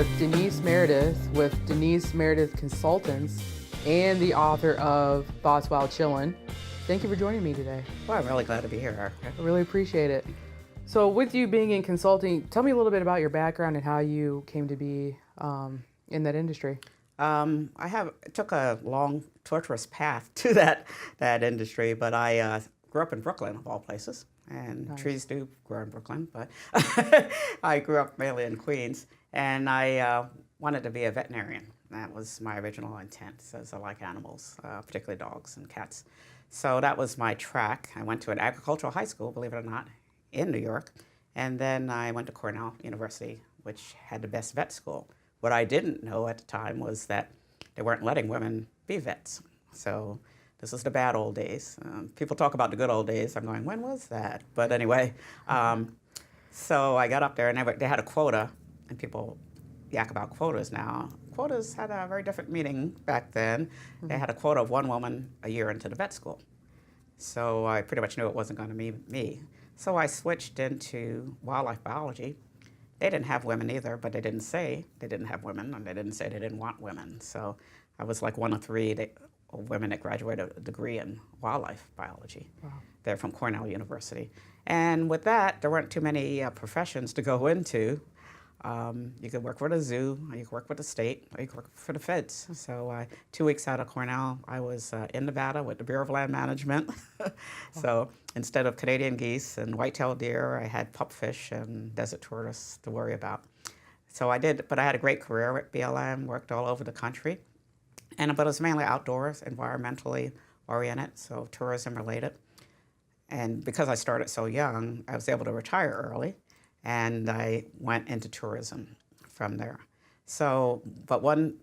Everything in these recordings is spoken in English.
with Denise Meredith with Denise Meredith Consultants and the author of Thoughts While Chillin'. Thank you for joining me today. Well, I'm really glad to be here. I really appreciate it. So with you being in consulting, tell me a little bit about your background and how you came to be in that industry. It took a long, torturous path to that industry, but I grew up in Brooklyn, of all places, and Nice. trees do grow in Brooklyn, but I grew up mainly in Queens, and I wanted to be a veterinarian. That was my original intent, since I like animals, particularly dogs and cats. So that was my track. I went to an agricultural high school, believe it or not, in New York, and then I went to Cornell University, which had the best vet school. What I didn't know at the time was that they weren't letting women be vets. So this was the bad old days. People talk about the good old days. I'm going, when was that? But anyway, so I got up there and they had a quota, and people yak about quotas now. Quotas had a very different meaning back then. Mm-hmm. They had a quota of one woman a year into the vet school. So I pretty much knew it wasn't going to be me. So I switched into wildlife biology. They didn't have women either, but they didn't say they didn't have women, and they didn't say they didn't want women. So I was like one of three women that graduated a degree in wildlife biology. Wow. They're from Cornell University. And with that, there weren't too many professions to go into. You could work for the zoo, or you could work with the state, or you could work for the feds. So 2 weeks out of Cornell, I was in Nevada with the Bureau of Land Management. So instead of Canadian geese and white-tailed deer, I had pupfish and desert tortoise to worry about. So I did, but I had a great career at BLM, worked all over the country. But it was mainly outdoors, environmentally oriented, so tourism related. And because I started so young, I was able to retire early. And I went into tourism from there. So, but one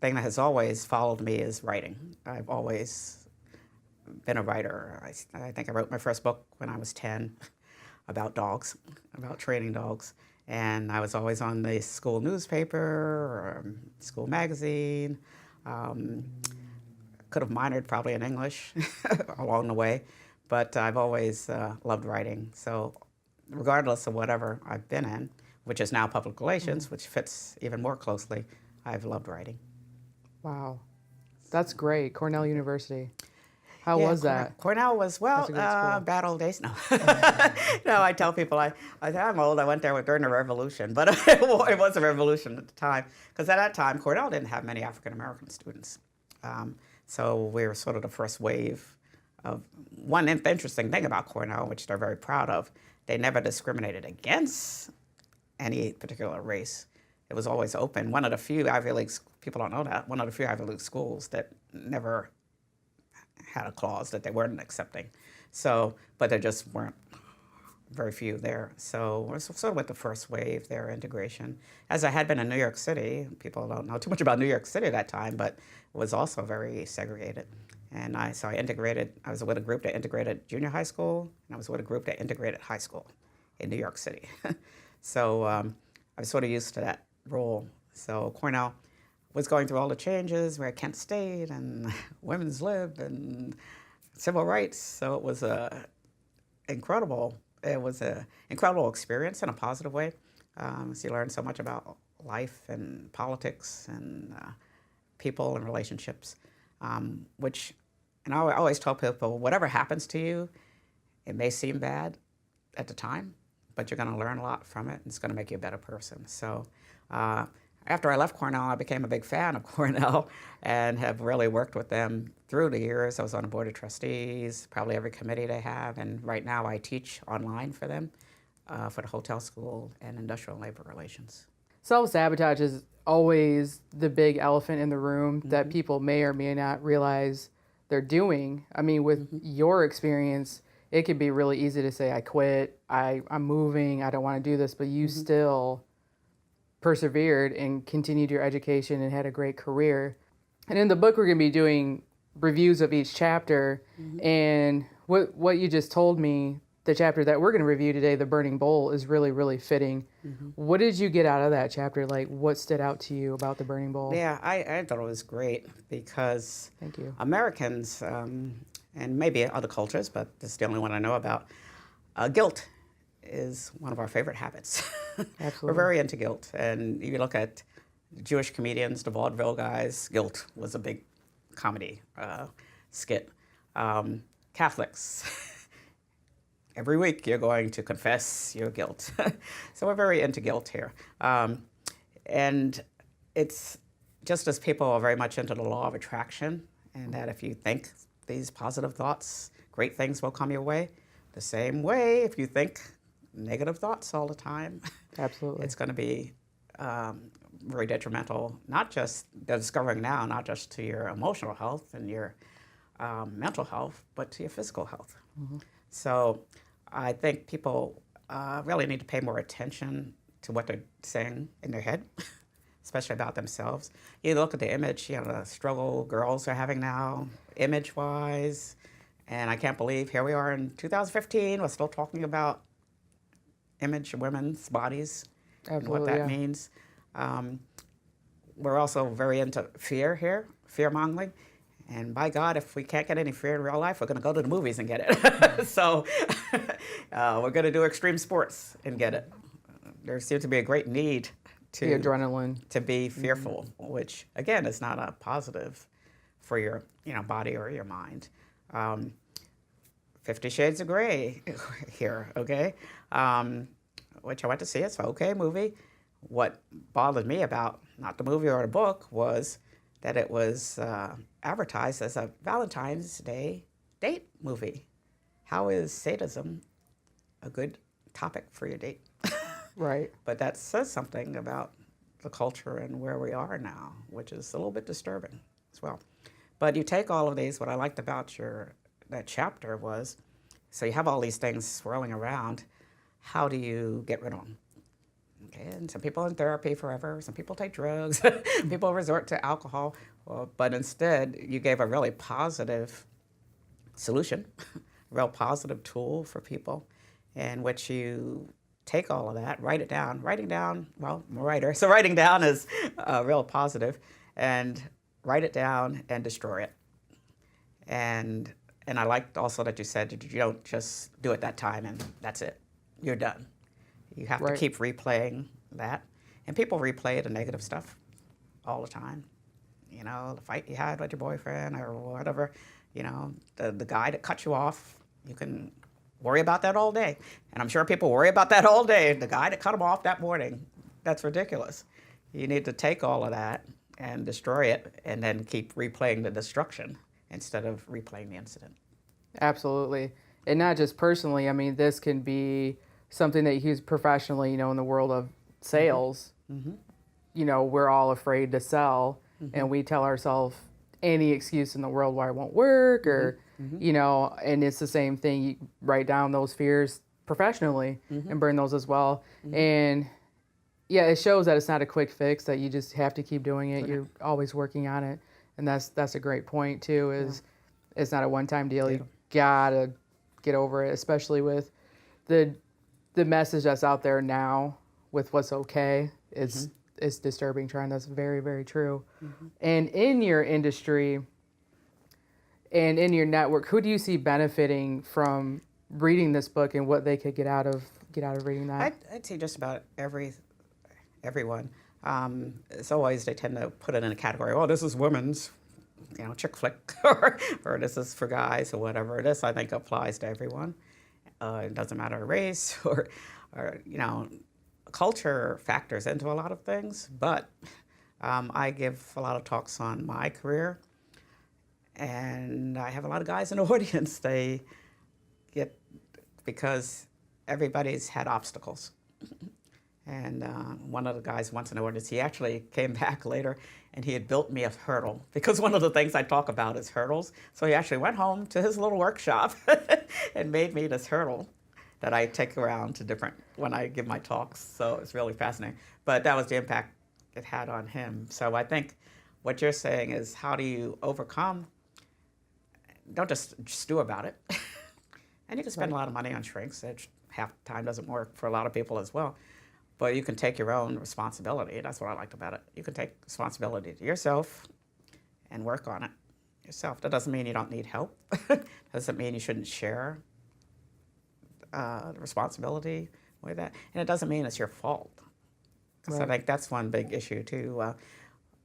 thing that has always followed me is writing. I've always been a writer. I think I wrote my first book when I was 10 about dogs, about training dogs. And I was always on the school newspaper or school magazine. Could have minored probably in English along the way, but I've always loved writing. So regardless of whatever I've been in, which is now public relations, which fits even more closely, I've loved writing. Wow. That's great. Cornell University. How was that? Cornell was, bad old days. No. No, I tell people, I'm old. I went there during the Revolution, but it was a revolution at the time. Because at that time, Cornell didn't have many African-American students. So we were sort of the first wave of one interesting thing about Cornell, which they're very proud of. They never discriminated against any particular race. It was always open. One of the few Ivy League, people don't know that, one of the few Ivy League schools that never had a clause that they weren't accepting. So, but there just weren't very few there. So we're sort of with the first wave, their integration. As I had been in New York City, people don't know too much about New York City at that time, but it was also very segregated. And I integrated, I was with a group that integrated junior high school, and I was with a group that integrated high school in New York City. So I was sort of used to that role. So Cornell was going through all the changes. We're at Kent State and women's lib and civil rights. So it was incredible. It was an incredible experience in a positive way. So you learn so much about life and politics and people and relationships. And I always tell people, whatever happens to you, it may seem bad at the time, but you're going to learn a lot from it, and it's going to make you a better person. So after I left Cornell, I became a big fan of Cornell and have really worked with them through the years. I was on the board of trustees, probably every committee they have, and right now I teach online for them for the hotel school and industrial labor relations. Self-sabotage is always the big elephant in the room that people may or may not realize they're doing. I mean, with your experience, it could be really easy to say, I quit, I'm moving, I don't want to do this, but you still persevered and continued your education and had a great career. And in the book, we're going to be doing reviews of each chapter. And what you just told me, the chapter that we're going to review today, The Burning Bowl, is really, really fitting. What did you get out of that chapter? Like, what stood out to you about The Burning Bowl? Yeah, I thought it was great because Thank you. Americans, and maybe other cultures, but this is the only one I know about, guilt is one of our favorite habits. Absolutely. We're very into guilt. And you look at Jewish comedians, the vaudeville guys. Guilt was a big comedy skit. Catholics. Every week you're going to confess your guilt. So we're very into guilt here. And it's just as people are very much into the law of attraction, and that if you think these positive thoughts, great things will come your way. The same way, if you think negative thoughts all the time, Absolutely. it's going to be very detrimental, not just, they're discovering now, not just to your emotional health and your mental health, but to your physical health. Mm-hmm. So I think people really need to pay more attention to what they're saying in their head, especially about themselves. You look at the image, the struggle girls are having now, image-wise, and I can't believe here we are in 2015, we're still talking about image of women's bodies. Absolutely, and what that means. We're also very into fear here, fear-mongering. And by God, if we can't get any fear in real life, we're going to go to the movies and get it. So we're going to do extreme sports and get it. There seems to be a great need the adrenaline to be fearful, which again is not a positive for your body or your mind. 50 Shades of Grey here, okay? Which I went to see. It's an okay movie. What bothered me about not the movie or the book was that it was advertised as a Valentine's Day date movie. How is sadism a good topic for your date? Right. But that says something about the culture and where we are now, which is a little bit disturbing as well. But you take all of these, what I liked about that chapter was, so you have all these things swirling around, how do you get rid of them? Okay, and some people in therapy forever, some people take drugs, people resort to alcohol, but instead you gave a really positive solution, a real positive tool for people in which you take all of that, write it down. Writing down, well, I'm a writer, so writing down is real positive, and write it down and destroy it. And I liked also that you said you don't just do it that time and that's it. You're done. You have to keep replaying that. And people replay the negative stuff all the time. The fight you had with your boyfriend or whatever, the guy that cut you off, you can worry about that all day. And I'm sure people worry about that all day. The guy that cut him off that morning, that's ridiculous. You need to take all of that and destroy it and then keep replaying the destruction instead of replaying the incident. Absolutely. And not just personally, I mean, this can be something that you use professionally, in the world of sales. Mm-hmm. We're all afraid to sell, and we tell ourselves any excuse in the world why it won't work, or, and it's the same thing. You write down those fears professionally and burn those as well. And yeah, it shows that it's not a quick fix, that you just have to keep doing it. You're always working on it. And that's a great point too, is it's not a one-time deal. You gotta get over it, especially with the message that's out there now with what's okay. It's disturbing, Trent. That's very, very true. And in your industry and in your network, who do you see benefiting from reading this book, and what they could get out of reading that? I'd say just about everyone. As always, they tend to put it in a category. Oh, this is women's, chick flick, or this is for guys, or whatever. This, I think, applies to everyone. It doesn't matter race or culture factors into a lot of things. But I give a lot of talks on my career, and I have a lot of guys in the audience. They get, because everybody's had obstacles. And one of the guys once in the audience, he actually came back later and he had built me a hurdle, because one of the things I talk about is hurdles. So he actually went home to his little workshop and made me this hurdle that I take around to when I give my talks. So it's really fascinating. But that was the impact it had on him. So I think what you're saying is, how do you overcome? Don't just stew about it. And you can spend a lot of money on shrinks, which half the time doesn't work for a lot of people as well. But you can take your own responsibility. That's what I liked about it. You can take responsibility to yourself and work on it yourself. That doesn't mean you don't need help. Doesn't mean you shouldn't share the responsibility with that. And it doesn't mean it's your fault. Because I Right. think that's one big issue too.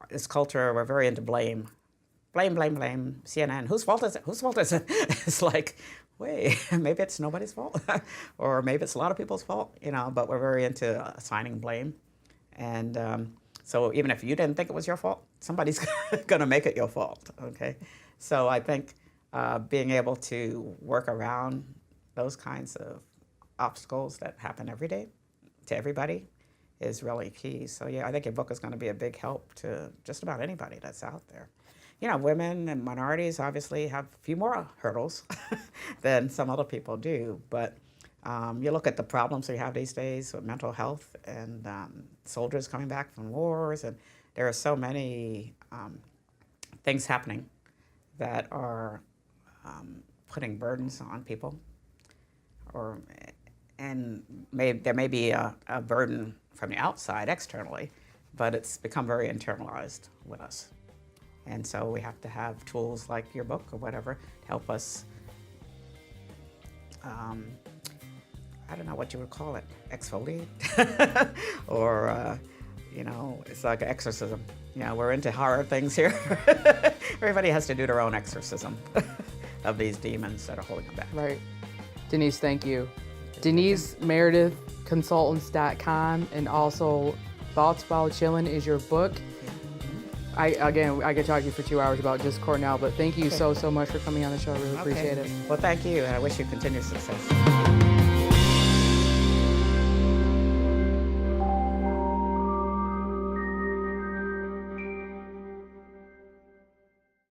This culture, we're very into blame. Blame, blame, blame. CNN, whose fault is it? Whose fault is it? It's like, wait, maybe it's nobody's fault. Or maybe it's a lot of people's fault, you know, but we're very into assigning blame. And so even if you didn't think it was your fault, somebody's going to make it your fault, okay? So I think being able to work around those kinds of obstacles that happen every day to everybody is really key. So yeah, I think your book is going to be a big help to just about anybody that's out there. You know, women and minorities obviously have a few more hurdles than some other people do, but you look at the problems we have these days with mental health and soldiers coming back from wars, and there are so many things happening that are putting burdens on people, and there may be a burden from the outside externally, but it's become very internalized with us. And so we have to have tools like your book or whatever to help us, I don't know what you would call it, exfoliate? Or, you know, it's like an exorcism. You know, we're into horror things here. Everybody has to do their own exorcism of these demons that are holding them back. Right. Denise, thank you. Denise Meredith Consultants.com, and also Thoughts While Chillin' is your book. I could talk to you for 2 hours about just Cornell, but thank you so much for coming on the show. I really appreciate it. Well, thank you, and I wish you continued success.